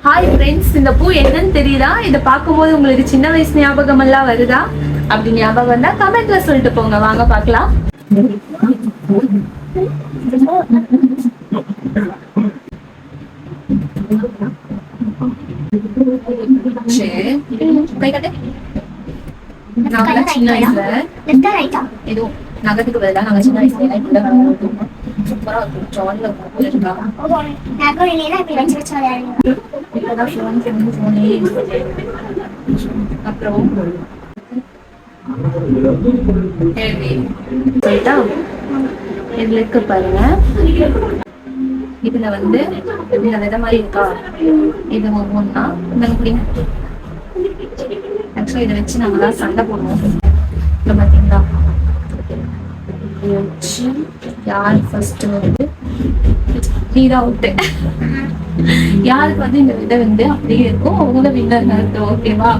Hi friends, இந்த பூ என்னன்னு தெரியுதா? இதை பார்க்கும்போது உங்களுக்கு சின்ன வயசு ஞாபகம் எல்லாம் வருதா? அப்படி ஞாபகம் வந்தா கமெண்ட்ல சொல்லிட்டு போங்க. வாங்க பார்க்கலாம். சின்ன வயசுல எதுவும் நகத்துக்கு பதிலாக நாங்க சின்ன வயசுல சூப்பரா இருக்கும். ஜாலியா அப்புறம் சொல்லிட்டா இதுல இருக்க பாருங்க. இதுல வந்து இந்த வித மாதிரி இருக்கா, இது ஒவ்வொன்னா ஆக்சுவலா இதை வச்சு நாங்க தான் சண்டை போடுவோம். இப்ப பாத்தீங்களா, வச்சு யார் ஃபர்ஸ்ட் வந்து நீரா விட்டு யாருக்கு வந்து இந்த விதை வந்து அப்படியே இருக்கும் அவங்க வின்னர். ஓகேவா?